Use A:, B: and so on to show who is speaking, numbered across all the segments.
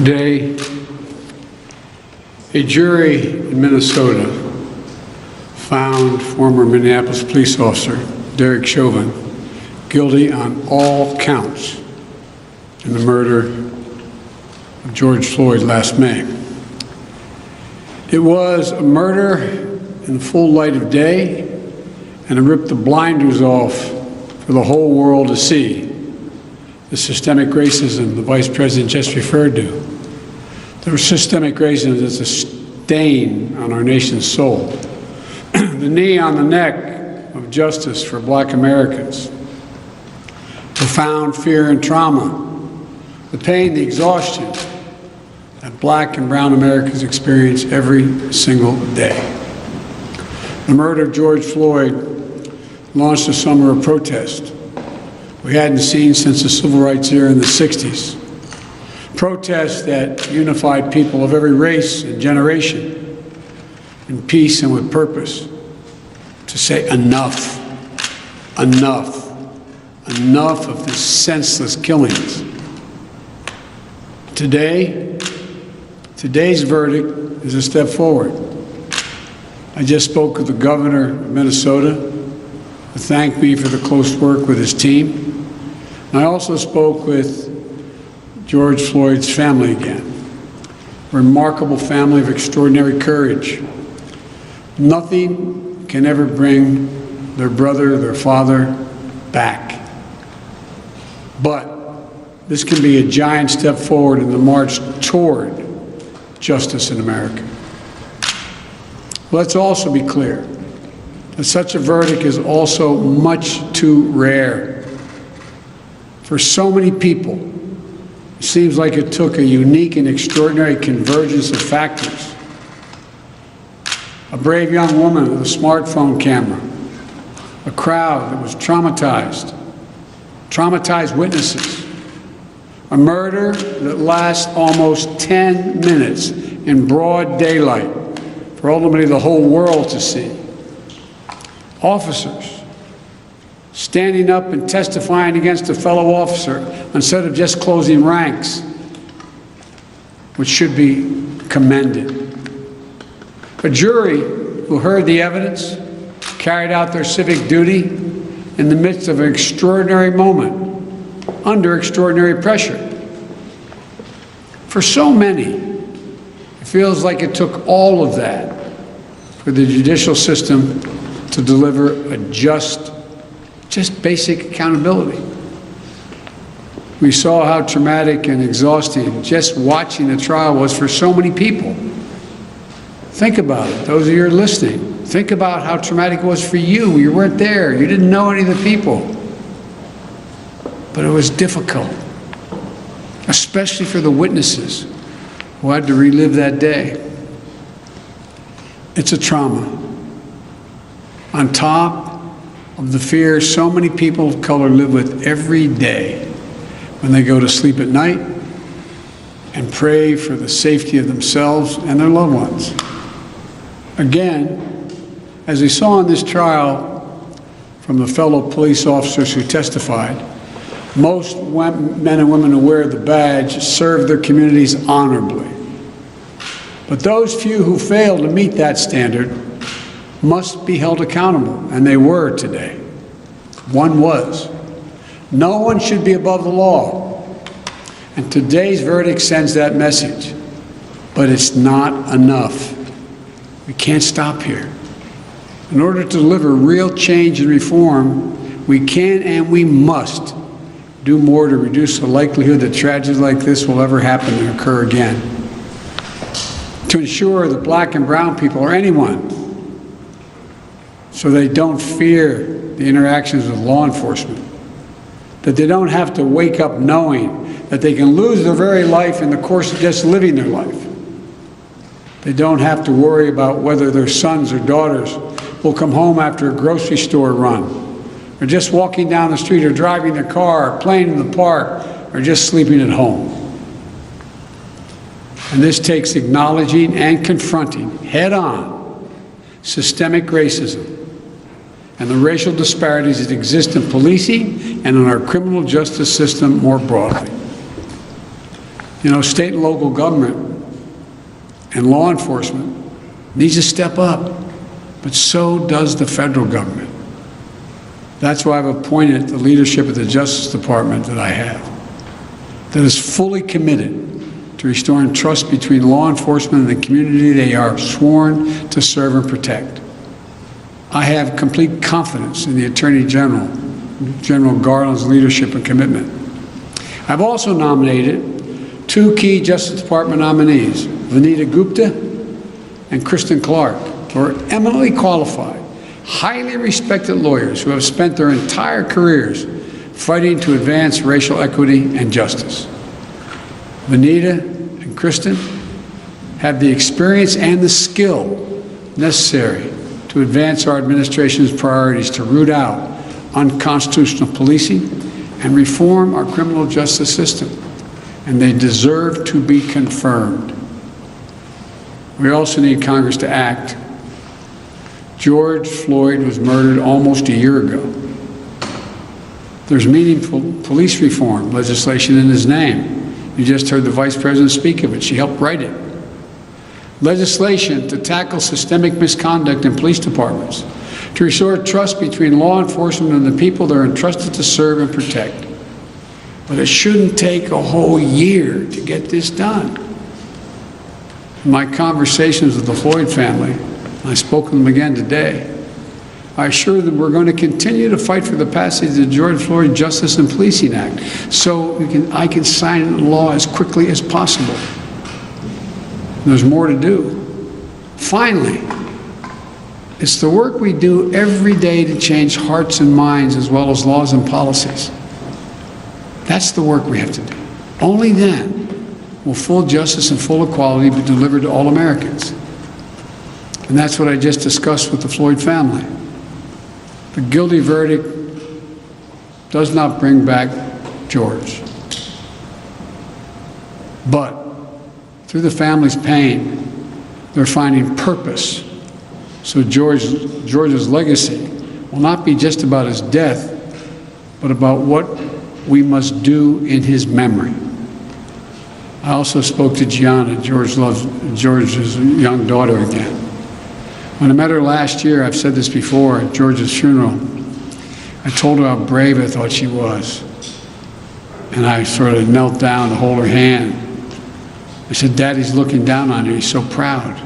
A: Today, a jury in Minnesota found former Minneapolis police officer Derek Chauvin guilty on all counts in the murder of George Floyd last May. It was a murder in the full light of day, and it ripped the blinders off for the whole world to see the systemic racism the Vice President just referred to. The systemic racism is a stain on our nation's soul. The knee on the neck of justice for Black Americans. Profound fear and trauma. The pain, the exhaustion that Black and brown Americans experience every single day. The murder of George Floyd launched a summer of protest we hadn't seen since the civil rights era in the 60s. Protests that unified people of every race and generation in peace and with purpose to say enough, enough, enough of the senseless killings. Today's verdict is a step forward. I just spoke with the governor of Minnesota, who thanked me for the close work with his team. And I also spoke with George Floyd's family again. A remarkable family of extraordinary courage. Nothing can ever bring their brother, their father back. But this can be a giant step forward in the march toward justice in America. Let's also be clear that such a verdict is also much too rare. For so many people, it seems like it took a unique and extraordinary convergence of factors. A brave young woman with a smartphone camera, a crowd that was traumatized witnesses, a murder that lasts almost 10 minutes in broad daylight for ultimately the whole world to see. Officers standing up and testifying against a fellow officer instead of just closing ranks, which should be commended. A jury who heard the evidence, carried out their civic duty in the midst of an extraordinary moment, under extraordinary pressure. For so many, it feels like it took all of that for the judicial system to deliver a just basic accountability. We saw how traumatic and exhausting just watching the trial was for so many people. Think about it, those of you who are listening. Think about how traumatic it was for you. You weren't there, you didn't know any of the people. But it was difficult, especially for the witnesses who had to relive that day. It's a trauma. On top of the fear so many people of color live with every day when they go to sleep at night and pray for the safety of themselves and their loved ones. Again, as we saw in this trial from the fellow police officers who testified, most men and women who wear the badge serve their communities honorably. But those few who fail to meet that standard must be held accountable, and they were today. One was. No one should be above the law. And today's verdict sends that message. But it's not enough. We can't stop here. In order to deliver real change and reform, we can and we must do more to reduce the likelihood that tragedies like this will ever happen and occur again. To ensure that Black and brown people, or anyone, so they don't fear the interactions with law enforcement, that they don't have to wake up knowing that they can lose their very life in the course of just living their life. They don't have to worry about whether their sons or daughters will come home after a grocery store run, or just walking down the street, or driving their car, or playing in the park, or just sleeping at home. And this takes acknowledging and confronting head-on systemic racism and the racial disparities that exist in policing and in our criminal justice system more broadly. You know, state and local government and law enforcement needs to step up, but so does the federal government. That's why I've appointed the leadership of the Justice Department that I have, that is fully committed to restoring trust between law enforcement and the community they are sworn to serve and protect. I have complete confidence in the Attorney General, General Garland's leadership and commitment. I've also nominated 2 key Justice Department nominees, Vanita Gupta and Kristen Clark, who are eminently qualified, highly respected lawyers who have spent their entire careers fighting to advance racial equity and justice. Vanita and Kristen have the experience and the skill necessary to advance our administration's priorities to root out unconstitutional policing and reform our criminal justice system, and they deserve to be confirmed. We also need Congress to act. George Floyd was murdered almost a year ago. There's meaningful police reform legislation in his name. You just heard the Vice President speak of it. She helped write it. Legislation to tackle systemic misconduct in police departments, to restore trust between law enforcement and the people they're entrusted to serve and protect. But it shouldn't take a whole year to get this done. In my conversations with the Floyd family, I spoke with them again today, I assure them we're going to continue to fight for the passage of the George Floyd Justice and Policing Act so I can sign into law as quickly as possible. There's more to do. Finally, it's the work we do every day to change hearts and minds as well as laws and policies. That's the work we have to do. Only then will full justice and full equality be delivered to all Americans. And that's what I just discussed with the Floyd family. The guilty verdict does not bring back George. But through the family's pain, they're finding purpose. So George's legacy will not be just about his death, but about what we must do in his memory. I also spoke to Gianna, George's young daughter, again. When I met her last year, I've said this before, at George's funeral, I told her how brave I thought she was. And I sort of knelt down to hold her hand. I said, Daddy's looking down on you, he's so proud.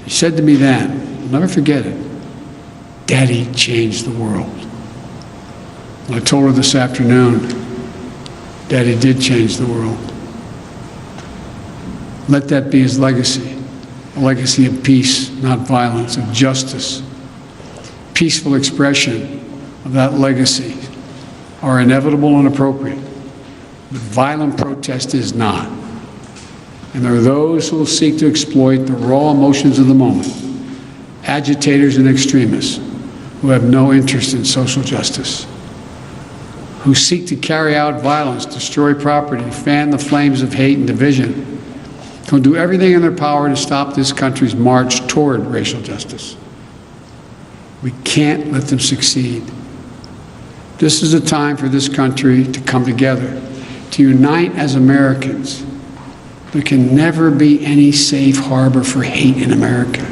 A: She said to me then, I'll never forget it, Daddy changed the world. And I told her this afternoon, Daddy did change the world. Let that be his legacy. A legacy of peace, not violence, of justice. Peaceful expression of that legacy are inevitable and appropriate, but violent protest is not. And there are those who will seek to exploit the raw emotions of the moment, agitators and extremists who have no interest in social justice, who seek to carry out violence, destroy property, fan the flames of hate and division, who do everything in their power to stop this country's march toward racial justice. We can't let them succeed. This is a time for this country to come together, to unite as Americans. There can never be any safe harbor for hate in America.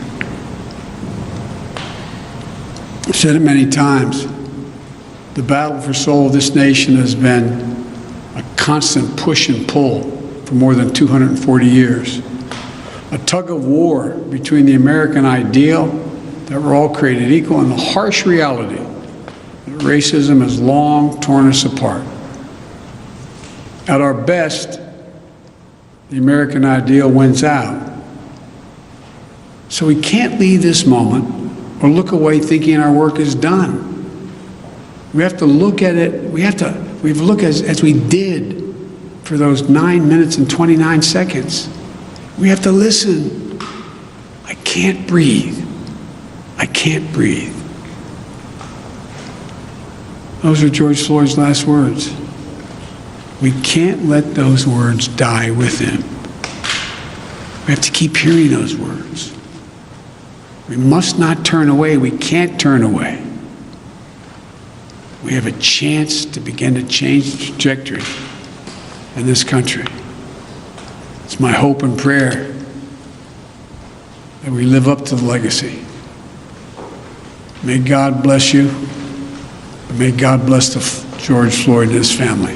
A: I've said it many times. The battle for soul of this nation has been a constant push and pull for more than 240 years. A tug of war between the American ideal that we're all created equal and the harsh reality that racism has long torn us apart. At our best, the American ideal wins out. So we can't leave this moment or look away thinking our work is done. We have to look at it, we have to look as we did for those 9 minutes and 29 seconds. We have to listen. I can't breathe. I can't breathe. Those are George Floyd's last words. We can't let those words die with him. We have to keep hearing those words. We must not turn away. We can't turn away. We have a chance to begin to change the trajectory in this country. It's my hope and prayer that we live up to the legacy. May God bless you. May God bless George Floyd and his family.